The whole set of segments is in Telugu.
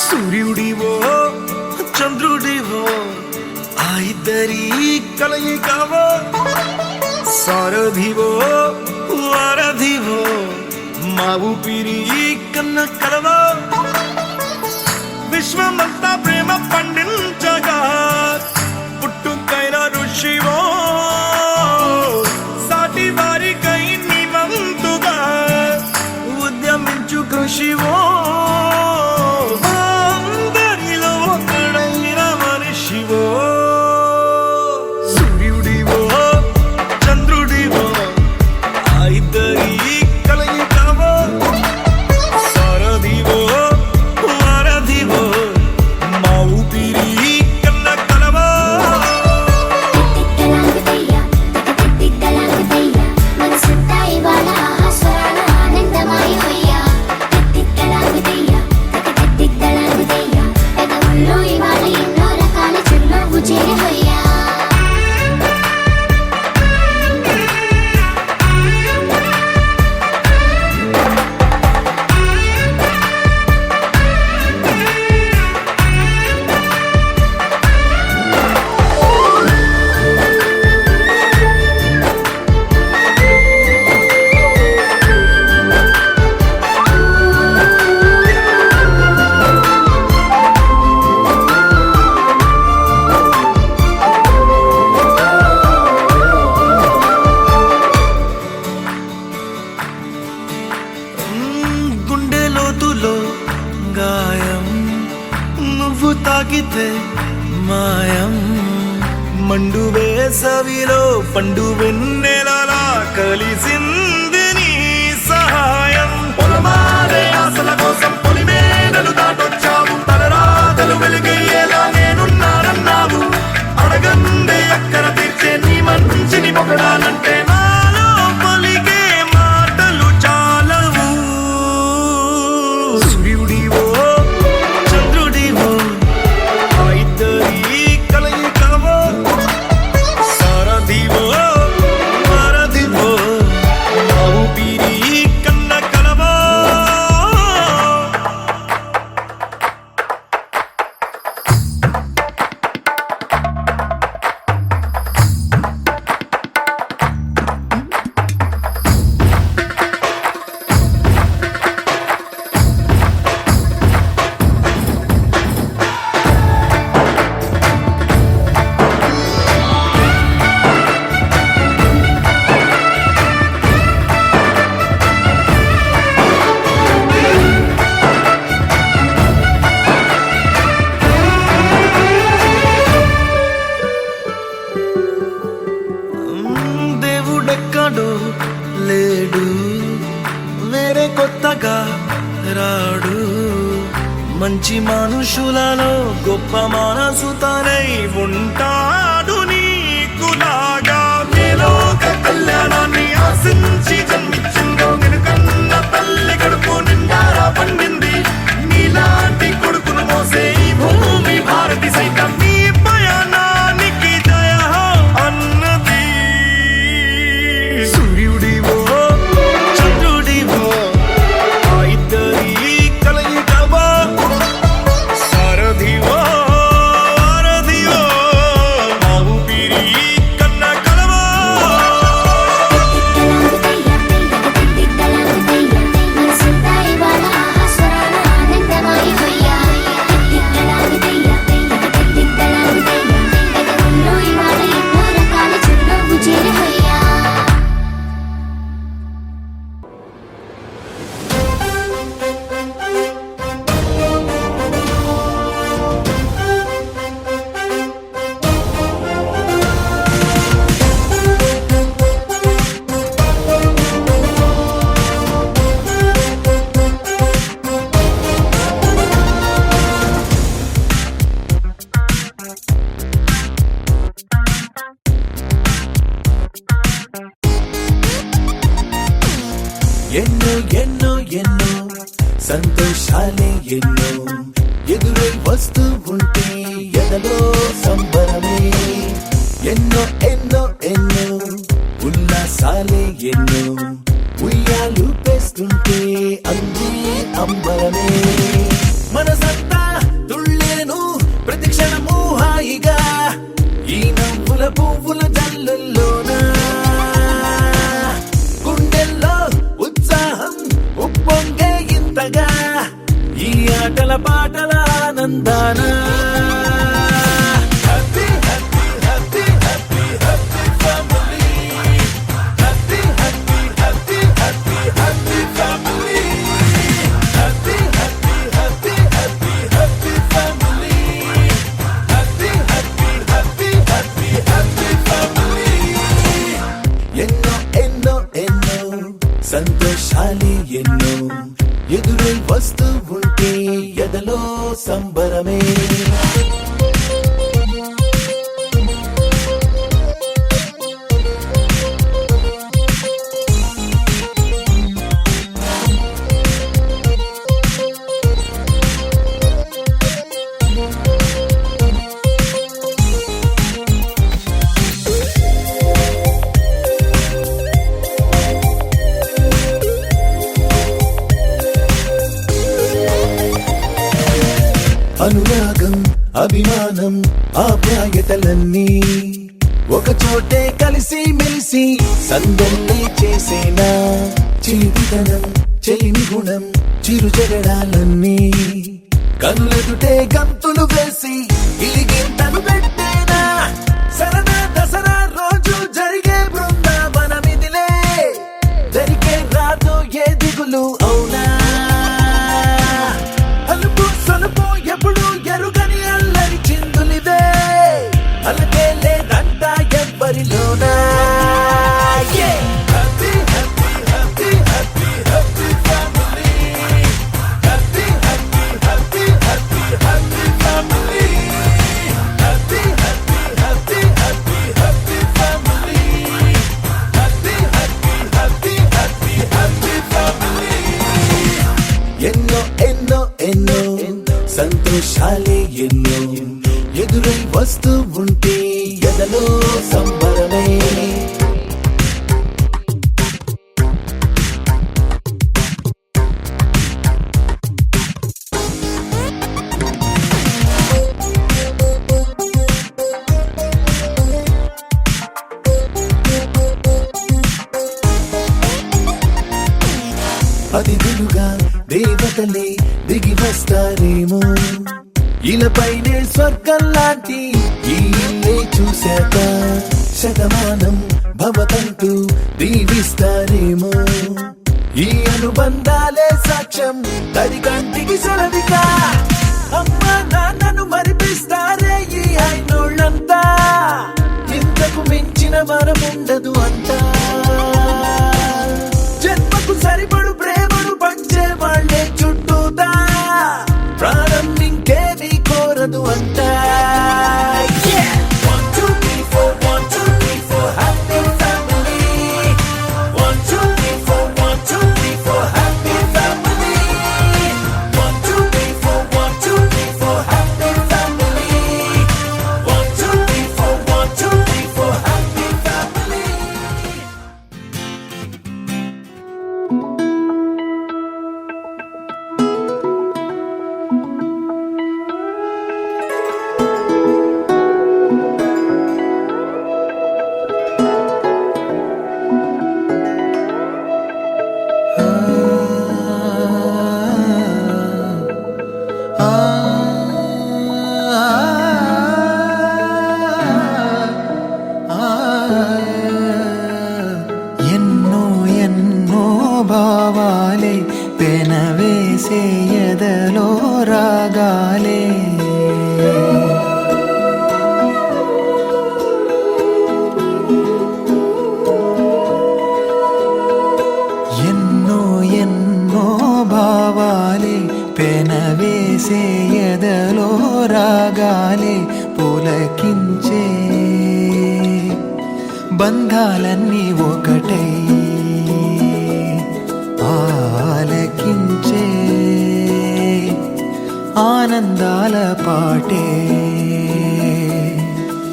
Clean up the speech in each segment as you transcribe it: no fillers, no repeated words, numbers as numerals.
సూర్యుడివో చంద్రుడివో ఆ ఇద్దరి కలయికవో సారథివో వారధివో మా ఊపిరి కన్న కలవో విశ్వమంతా ప్రేమ పండించగా పుట్టుకైన ఋషివో సాటి వారికై నివంతుగా ఉద్యమించు కృషివో అందరిలో ఒకడైన మనిషివో సూర్యుడివో చంద్రుడివో ఆ ఇద్దరి కలయికవో సారథివో వారధివో మా ఊపిరి కన్న కలవో గాయం నువ్వు తాకితే మాయం మండు వేసవిలో పండు వెన్నెలలా కలిసింది నీ సహాయం పొలమారే ఆశల కోసం పొలిమేనలు దాటొచ్చావు తలరాతలు వెలుగయ్యేలా నేనున్నానన్నావు అడగందే అక్కర తీర్చే నీ మంచిని పొగడాలంటే నాలో పలికే మాటలు చాలవు సూర్యుడివో చంద్రుడివో ఆ ఇద్దరి కలయికవో సారథివో వారధివో మా ఊపిరి కన్న కలవో దేవుడెక్కడో లేడు వేరే కొత్తగా రాడు మంచి మనుషులలో గొప్ప మనసు తనై ఉంటాడు నీకులాగా లోక కళ్యాణాన్ని ఆశించి జన్మించిందో నిన్నుకన్న తల్లి కడుపు నిండారా పండింది నీలాంటి కొడుకును మోసే ఈ భూమి భారతి సైతం నీ పయనానికి జయ అన్నది సూర్యుడివో చంద్రుడివో ఆ ఇద్దరి కలయికవో సారథివో వారధివో మా ఎన్నో ఎన్నో ఎన్నో సంతోషాలే ఎన్నో ఎదురై వస్తూ ఉంటే ఎదలో సంబరమే. ఎన్నో ఎన్నో ఎన్నో ఉల్లాసాలే ఎన్నో ఉయ్యాలు పేస్తుంటే అందే అంబరమే. మనసంతా తుళ్ళేను ప్రతి క్షణము హాయిగా ఈ నవ్వుల పువ్వుల జల్లుల్లోనా. గుండెల్లో ఉత్సాహం ఉప్పొంగే ఇంతగా ఈ ఆటల పాటల ఆనందాన. ఎన్నో ఎన్నో ఎన్నో సంతోషాలే ఎన్నో ఎదురై వస్తూ ఉంటే ఎదలో సంబరమే. అనురాగం అభిమానం ఆప్యాయతలన్నీ ఒక చోటే కలిసి మెలిసి సందల్లే చేసేనా. చిలిపితనం చెలిమి గుణం చిరు జగడాలన్నీ కనులెదుటే గంతులు వేసి ఇలిగింతలు పెట్టేనా. సరదా దసరా రోజు జరిగే బృందావనమిదిలే జరిగే రాదు ఏ దిగులు అవునా. అలుపు సొలుపు ఎప్పుడు ఎరుగని అల్లరి చిందులివే అలకే లేదంట ఎవ్వరిలోనా. ఎన్నో ఎన్నో ఎన్నో సంతోషాలే ఎన్నో ఎదురై వస్తూ ఉంటే ఎదలో సంబరమే. అతిథులుగా దేవతలే దిగి వస్తారేమో ఇలపైనే స్వర్గం లాంటి ఈ ఇల్లే చూశాక శతమానం భవతంటూ దీవిస్తారేమో. ఈ అనుబంధాలే సాక్ష్యం తడి కంటికి సెలవిగా అమ్మ నాన్నను మరిపిస్తారే ఈ అయినోళ్ళంతా. ఇంతకు మించిన వరముండదు అంతా. జన్మకు సరిపడు ప్రేమను పంచే వాళ్ళే చుట్టూతా ప్రాణం ఇంకేమీ కోరదు అంతా. ఎన్నో ఎన్నో భావాలే పెనవేసే ఎదలో రాగాలే. ఎన్నో ఎన్నో భావాలే పెనవేసే ఎదలో రాగాలే పులకించే. బంధాలన్నీ ఒకటై ఆలకించే ఆనందాల పాటే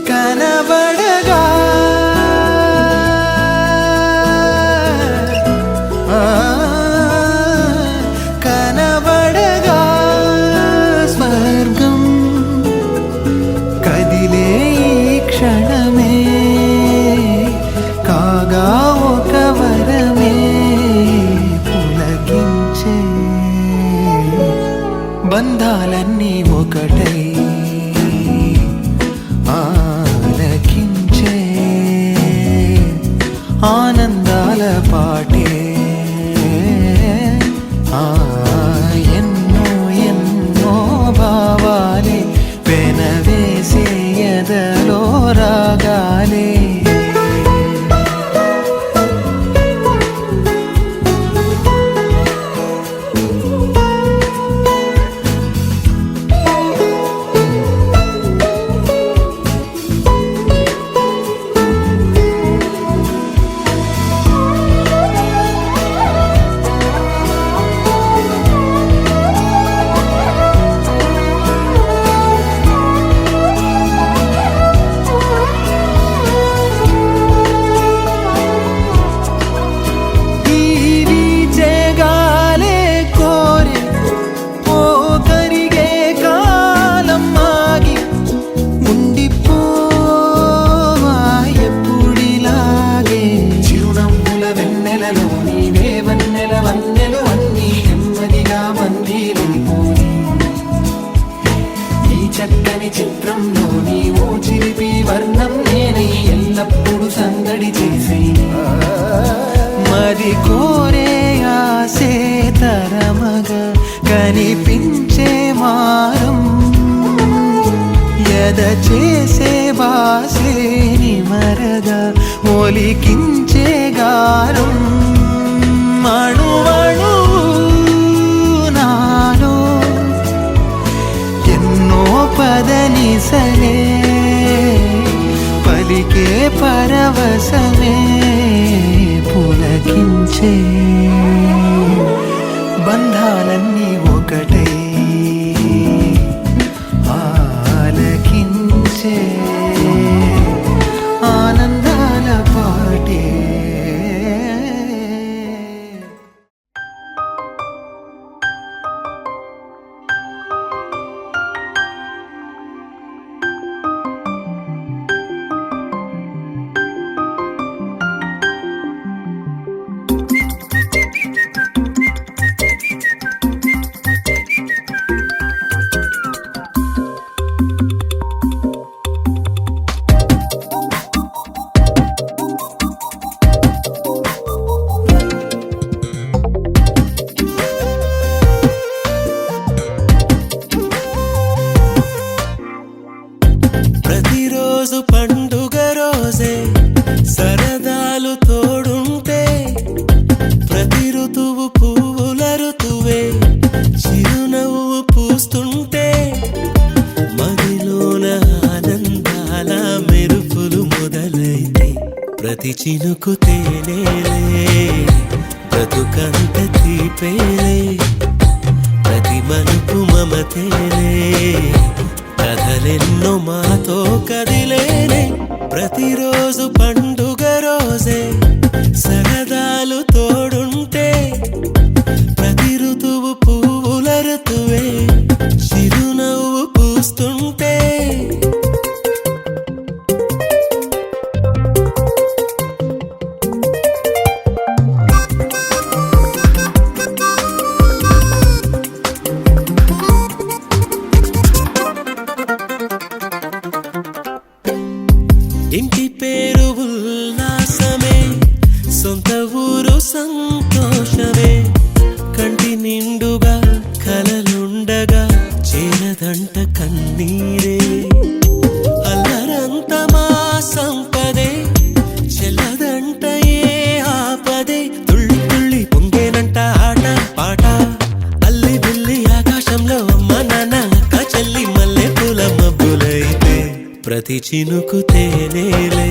కనబడగా కనబడగా స్వర్గం కదిలే ఈ క్షణమే కాగా ఒక వరమే పులకించే బంధాలన్నీ ఒకటై ఆలకించే ఆనందాల పాటే ఎన్నో ఎన్నో భావాలే పెనవేసే ఎదలో రాగాలే చక్కని చిత్రంలో నీవు చిలిపి వర్ణం నేనే ఎల్లప్పుడు సందడి చేసి మరి కోరే ఆసే తరమగా కనిపించే మారం ఎద చేసే బాసే నిమరగా ఒలికించే గారం మణువణు నాలో ఎన్నో పదనిసలే పలికే పరవశమే పులకించే బంధాలన్నీ ఒకటై ఆలకించే ఆనందాల పాటే ప్రతిరోజు పండుగ రోజే సరదాలు తోడుంటే ప్రతి ఋతువు పువ్వుల ఋతువే చిరునవ్వు పూస్తుంటే మదిలోన ఆనందాల మెరుపులు మొదలైతే ప్రతి చినుకు తేనేలే బ్రతుకంత తీపేలే ప్రతి మలుపు మమతేలే కథలెన్నో మాతో కదిలేనే ప్రతిరోజు పండుగ రోజే సరదాలు తోడుంటే ప్రతి ఋతువు పువ్వుల ఋతువే చిరునవ్వు పూస్తుంటే ఇంటి పేరు ఉల్లాసమే సొంత ఊరు సంతోషమే కంటి నిండుగా కలలుండగా చేరదంట కన్నీరే అల్లరంత మా సంపదే చెల్లదంట ఏ ఆపదే తుళ్ళి తుళ్ళి పొంగేనంట ఆట పాట అల్లి బిల్లి ఆకాశంలో అమ్మ నాన్న అక్క చెల్లి మల్లె పూల మబ్బులైతే ప్రతి చినుకు తేనేలే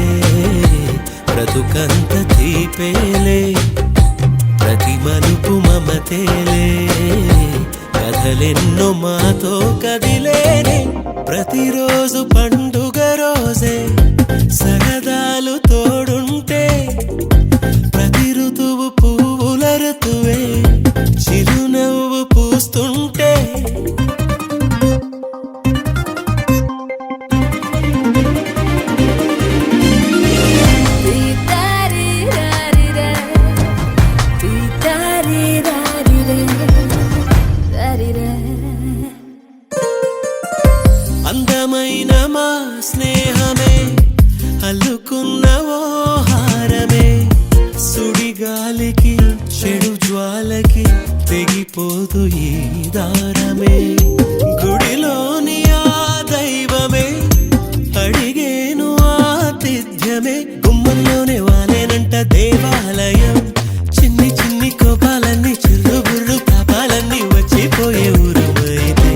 బ్రతుకంత తీపేలే ప్రతి మలుపు మమతేలే కథలెన్నో మాతో కదిలేనే ప్రతిరోజు పండుగ రోజే సరదాలు తోడుంటే ప్రతి ఋతువు పువ్వుల ఋతువే చిరునవ్వు పూస్తుంటే అందమైన మా స్నేహమే అల్లుకున్న ఓ హారమే సుడిగాలికి చెడు జ్వాలకి తెగిపోదు ఈ దారమే గుడిలోని ఆ దైవమే అడిగేను ఆతిథ్యమే గుమ్మంలోనే వాలేనంట దేవాలయం చిన్ని చిన్ని కోపాలన్నీ చిల్లుబుర్రు తాపాలన్నీ వచ్చిపోయే ఊరుమైతే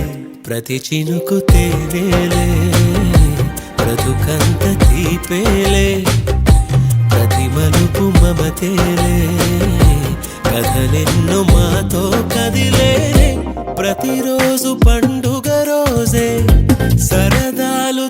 ప్రతి చినుకు తేవేలే బ్రతుకంత తీపేలే ప్రతి మలుపు మమతేలే కథలెన్నో మాతో కదిలేనే ప్రతిరోజు పండుగ రోజే సరదాలు